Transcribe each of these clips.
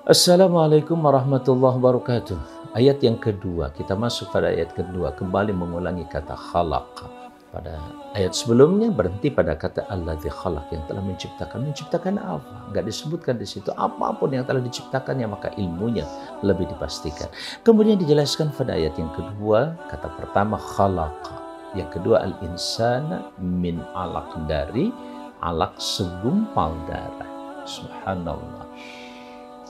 Assalamualaikum warahmatullahi wabarakatuh. Ayat yang kedua, kita masuk pada ayat kedua, kembali mengulangi kata khalaq. Pada ayat sebelumnya berhenti pada kata alladzi khalaq, yang telah menciptakan. Menciptakan apa? Enggak disebutkan di situ. Apapun yang telah diciptakannya, maka ilmunya lebih dipastikan. Kemudian dijelaskan pada ayat yang kedua, kata pertama khalaq. Yang kedua al-insana min alaq, dari alaq segumpal darah. Subhanallah.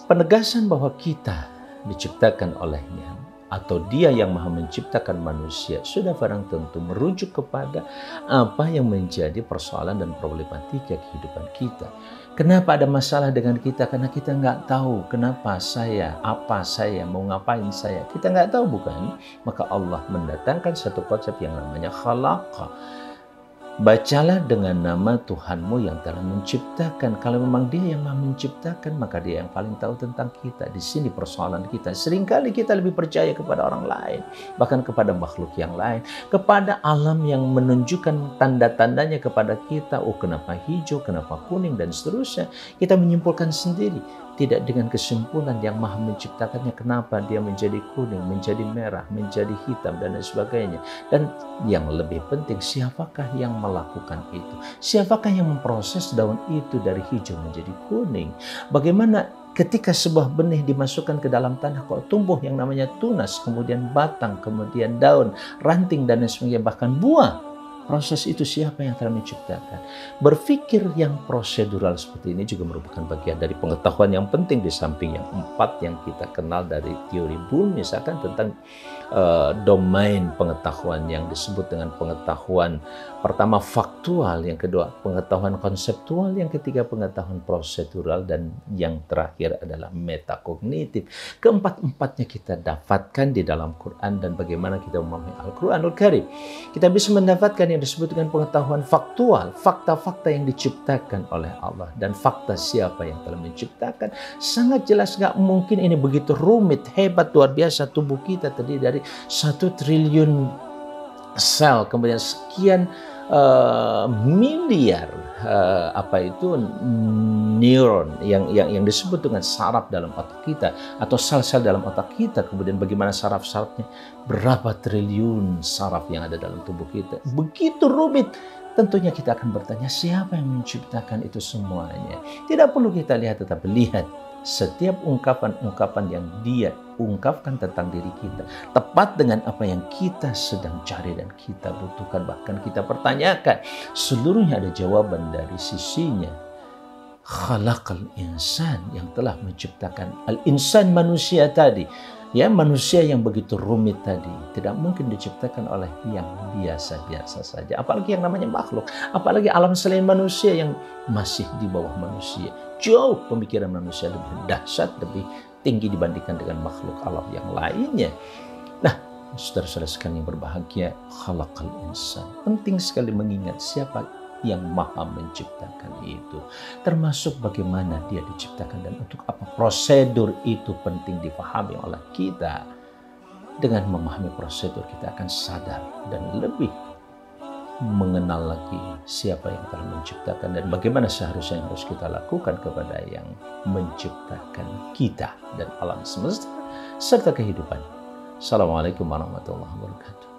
Penegasan bahwa kita diciptakan olehnya atau dia yang maha menciptakan manusia sudah barang tentu merujuk kepada apa yang menjadi persoalan dan problematika kehidupan kita. Kenapa ada masalah dengan kita? Karena kita nggak tahu kenapa saya, apa saya, mau ngapain saya. Kita nggak tahu, bukan? Maka Allah mendatangkan satu konsep yang namanya khalaqa. Bacalah dengan nama Tuhanmu yang telah menciptakan. Kalau memang Dia yang maha menciptakan, maka Dia yang paling tahu tentang kita. Di sini persoalan kita. Seringkali kita lebih percaya kepada orang lain, bahkan kepada makhluk yang lain, kepada alam yang menunjukkan tanda-tandanya kepada kita. Oh, kenapa hijau, kenapa kuning, dan seterusnya. Kita menyimpulkan sendiri, tidak dengan kesimpulan yang maha menciptakannya. Kenapa dia menjadi kuning, menjadi merah, menjadi hitam, dan lain sebagainya. Dan yang lebih penting, siapakah yang melakukan itu? Siapakah yang memproses daun itu dari hijau menjadi kuning? Bagaimana ketika sebuah benih dimasukkan ke dalam tanah, kok tumbuh yang namanya tunas, kemudian batang, kemudian daun, ranting, dan lain sebagainya, bahkan buah? Proses itu siapa yang telah menciptakan? Berpikir yang prosedural seperti ini juga merupakan bagian dari pengetahuan yang penting, di samping yang empat yang kita kenal dari teori Boole, misalkan tentang domain pengetahuan yang disebut dengan pengetahuan pertama faktual, yang kedua pengetahuan konseptual, yang ketiga pengetahuan prosedural, dan yang terakhir adalah metakognitif. Keempat-empatnya kita dapatkan di dalam Quran, dan bagaimana kita memahami Al-Quranul Karim. Kita bisa mendapatkan yang disebut dengan pengetahuan faktual, fakta-fakta yang diciptakan oleh Allah, dan fakta siapa yang telah menciptakan. Sangat jelas, nggak mungkin ini begitu rumit, hebat, luar biasa. Tubuh kita terdiri dari 1 triliun sel, kemudian sekian miliar neuron yang disebut dengan saraf dalam otak kita, atau sel-sel dalam otak kita. Kemudian bagaimana saraf-sarafnya, berapa triliun saraf yang ada dalam tubuh kita. Begitu rumit. Tentunya kita akan bertanya, siapa yang menciptakan itu semuanya? Tidak perlu kita lihat, tetapi lihat setiap ungkapan-ungkapan yang dia ungkapkan tentang diri kita tepat dengan apa yang kita sedang cari dan kita butuhkan, bahkan kita pertanyakan. Seluruhnya ada jawaban dari sisinya. Khalaqal insan, yang telah menciptakan al-insan, manusia tadi. Ya, manusia yang begitu rumit tadi tidak mungkin diciptakan oleh yang biasa-biasa saja. Apalagi yang namanya makhluk. Apalagi alam selain manusia yang masih di bawah manusia. Jauh pemikiran manusia lebih dahsyat, lebih tinggi dibandingkan dengan makhluk alam yang lainnya. Nah, saudara-saudara sekalian yang berbahagia, khalaqal insan. Penting sekali mengingat siapa yang maha menciptakan itu, termasuk bagaimana dia diciptakan dan untuk apa. Prosedur itu penting dipahami oleh kita. Dengan memahami prosedur, kita akan sadar dan lebih mengenal lagi siapa yang telah menciptakan dan bagaimana seharusnya yang harus kita lakukan kepada yang menciptakan kita dan alam semesta serta kehidupan. Assalamualaikum warahmatullahi wabarakatuh.